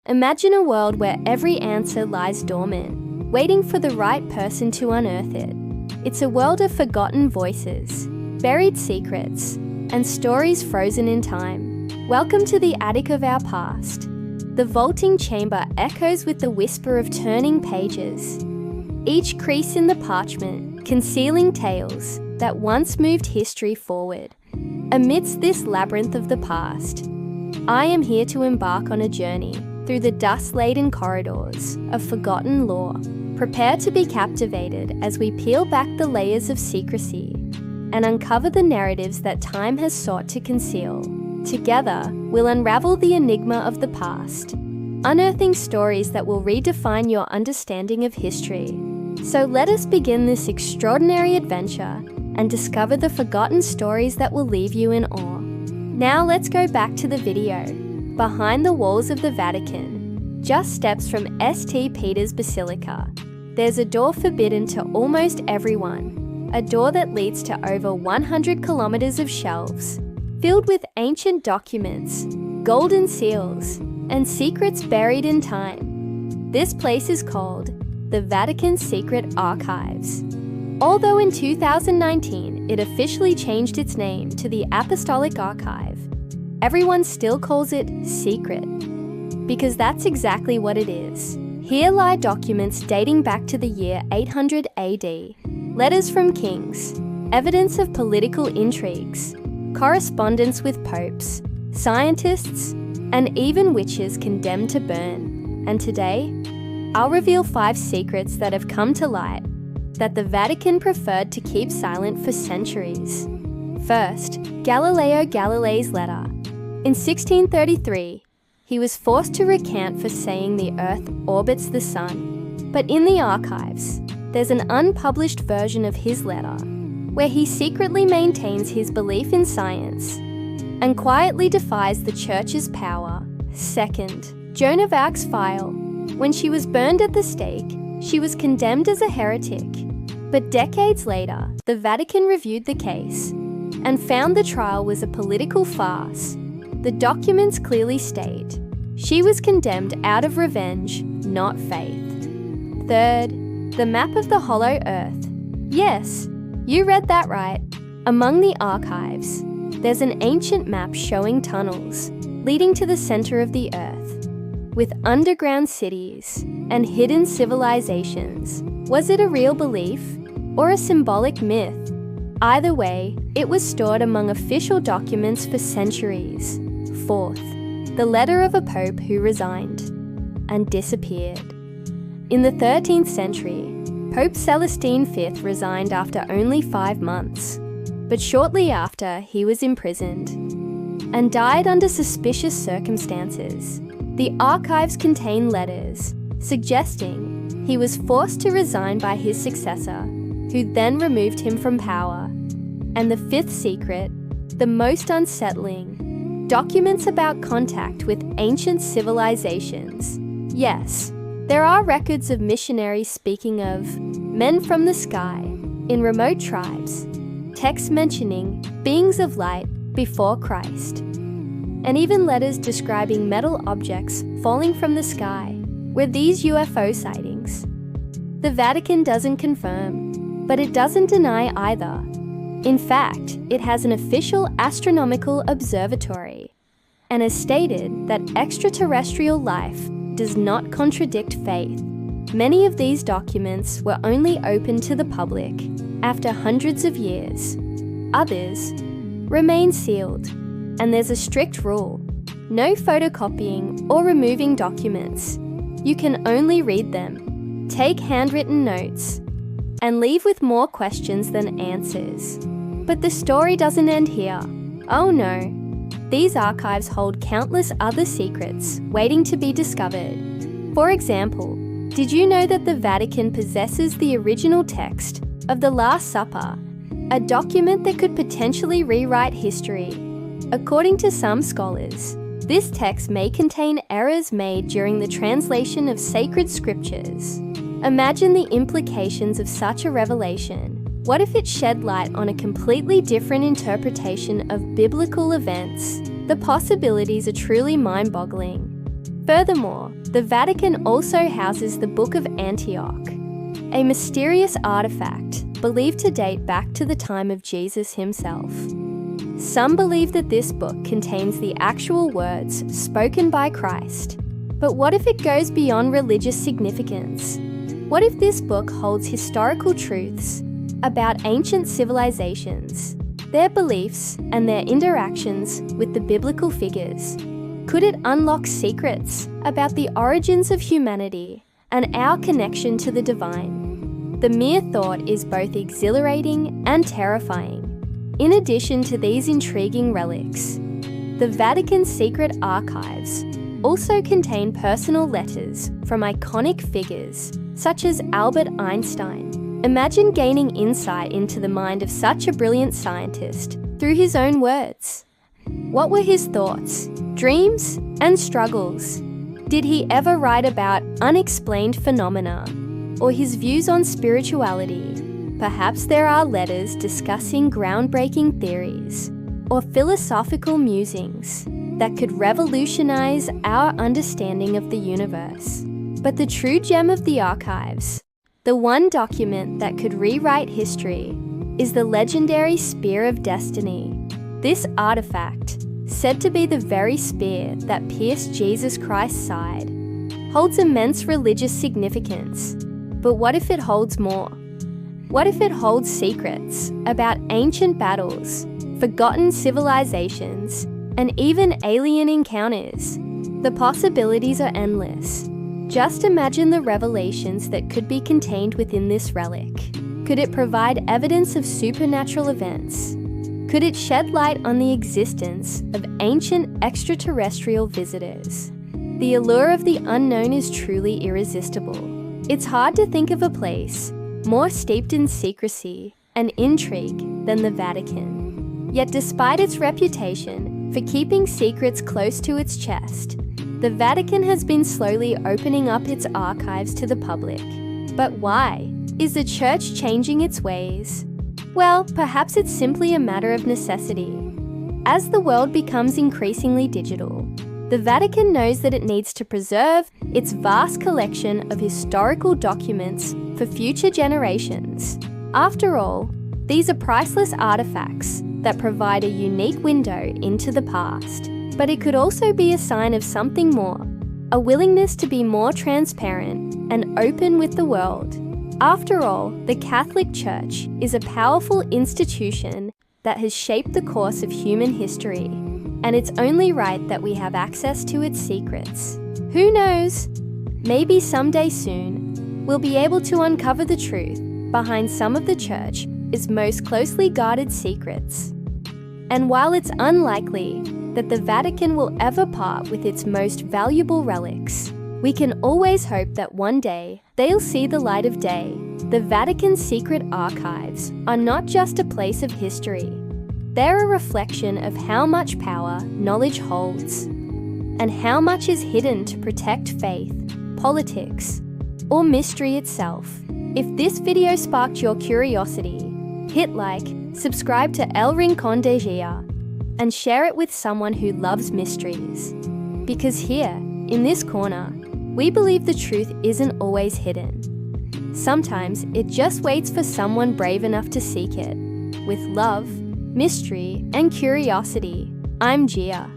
Imagine a world where every answer lies dormant, waiting for the right person to unearth it. It's a world of forgotten voices, buried secrets, and stories frozen in time. Welcome to the attic of our past. The vaulting chamber echoes with the whisper of turning pages, each crease in the parchment concealing tales that once moved history forward. Amidst this labyrinth of the past, I am here to embark on a journey through the dust-laden corridors of forgotten lore. Prepare to be captivated as we peel back the layers of secrecy and uncover the narratives that time has sought to conceal. Together, we'll unravel the enigma of the past, unearthing stories that will redefine your understanding of history. So let us begin this extraordinary adventure and discover the forgotten stories that will leave you in awe. Now let's go back to the video. Behind the walls of the Vatican, just steps from St. Peter's Basilica, there's a door forbidden to almost everyone, a door that leads to over 100 kilometers of shelves, filled with ancient documents, golden seals, and secrets buried in time. This place is called the Vatican's Secret Archives. Although in 2019 it officially changed its name to the Apostolic Archive, everyone still calls it secret, because that's exactly what it is. Here lie documents dating back to the year 800 AD, letters from kings, evidence of political intrigues, correspondence with popes, scientists, and even witches condemned to burn. And today, I'll reveal 5 secrets that have come to light that the Vatican preferred to keep silent for centuries. First, Galileo Galilei's letter. In 1633, he was forced to recant for saying the Earth orbits the Sun. But in the archives, there's an unpublished version of his letter, where he secretly maintains his belief in science and quietly defies the Church's power. Second, Joan of Arc's file. When she was burned at the stake, she was condemned as a heretic. But decades later, the Vatican reviewed the case and found the trial was a political farce. The documents clearly state she was condemned out of revenge, not faith. Third, the map of the hollow earth. Yes, you read that right. Among the archives, there's an ancient map showing tunnels leading to the center of the earth, with underground cities and hidden civilizations. Was it a real belief or a symbolic myth? Either way, it was stored among official documents for centuries. Fourth, the letter of a pope who resigned and disappeared. In the 13th century, Pope Celestine V resigned after only 5 months, but shortly after he was imprisoned and died under suspicious circumstances. The archives contain letters suggesting he was forced to resign by his successor, who then removed him from power. And the 5th secret, the most unsettling, documents about contact with ancient civilizations. Yes, there are records of missionaries speaking of men from the sky in remote tribes, texts mentioning beings of light before Christ, and even letters describing metal objects falling from the sky. Were these UFO sightings? The Vatican doesn't confirm, but it doesn't deny either. In fact, it has an official astronomical observatory and has stated that extraterrestrial life does not contradict faith. Many of these documents were only open to the public after hundreds of years. Others remain sealed, and there's a strict rule: no photocopying or removing documents. You can only read them, take handwritten notes, and leave with more questions than answers. But the story doesn't end here. Oh no. These archives hold countless other secrets waiting to be discovered. For example, did you know that the Vatican possesses the original text of the Last Supper, a document that could potentially rewrite history? According to some scholars, this text may contain errors made during the translation of sacred scriptures. Imagine the implications of such a revelation. What if it shed light on a completely different interpretation of biblical events? The possibilities are truly mind-boggling. Furthermore, the Vatican also houses the Book of Antioch, a mysterious artifact believed to date back to the time of Jesus himself. Some believe that this book contains the actual words spoken by Christ. But what if it goes beyond religious significance? What if this book holds historical truths about ancient civilizations, their beliefs, and their interactions with the biblical figures? Could it unlock secrets about the origins of humanity and our connection to the divine? The mere thought is both exhilarating and terrifying. In addition to these intriguing relics, the Vatican's secret archives also contain personal letters from iconic figures such as Albert Einstein. Imagine gaining insight into the mind of such a brilliant scientist through his own words. What were his thoughts, dreams, and struggles? Did he ever write about unexplained phenomena or his views on spirituality? Perhaps there are letters discussing groundbreaking theories or philosophical musings that could revolutionize our understanding of the universe. But the true gem of the archives, the one document that could rewrite history, is the legendary Spear of Destiny. This artifact, said to be the very spear that pierced Jesus Christ's side, holds immense religious significance. But what if it holds more? What if it holds secrets about ancient battles, forgotten civilizations, and even alien encounters? The possibilities are endless. Just imagine the revelations that could be contained within this relic. Could it provide evidence of supernatural events? Could it shed light on the existence of ancient extraterrestrial visitors? The allure of the unknown is truly irresistible. It's hard to think of a place more steeped in secrecy and intrigue than the Vatican. Yet despite its reputation for keeping secrets close to its chest, the Vatican has been slowly opening up its archives to the public. But why? Is the Church changing its ways? Well, perhaps it's simply a matter of necessity. As the world becomes increasingly digital, the Vatican knows that it needs to preserve its vast collection of historical documents for future generations. After all, these are priceless artifacts that provide a unique window into the past. But it could also be a sign of something more, a willingness to be more transparent and open with the world. After all, the Catholic Church is a powerful institution that has shaped the course of human history, and it's only right that we have access to its secrets. Who knows? Maybe someday soon, we'll be able to uncover the truth behind some of the Church's most closely guarded secrets. And while it's unlikely that the Vatican will ever part with its most valuable relics, we can always hope that one day they'll see the light of day. The Vatican's secret archives are not just a place of history. They're a reflection of how much power knowledge holds and how much is hidden to protect faith, politics, or mystery itself. If this video sparked your curiosity, hit like, subscribe to El Rincón de Gia, and share it with someone who loves mysteries. Because here, in this corner, we believe the truth isn't always hidden. Sometimes it just waits for someone brave enough to seek it. With love, mystery, and curiosity, I'm Gia.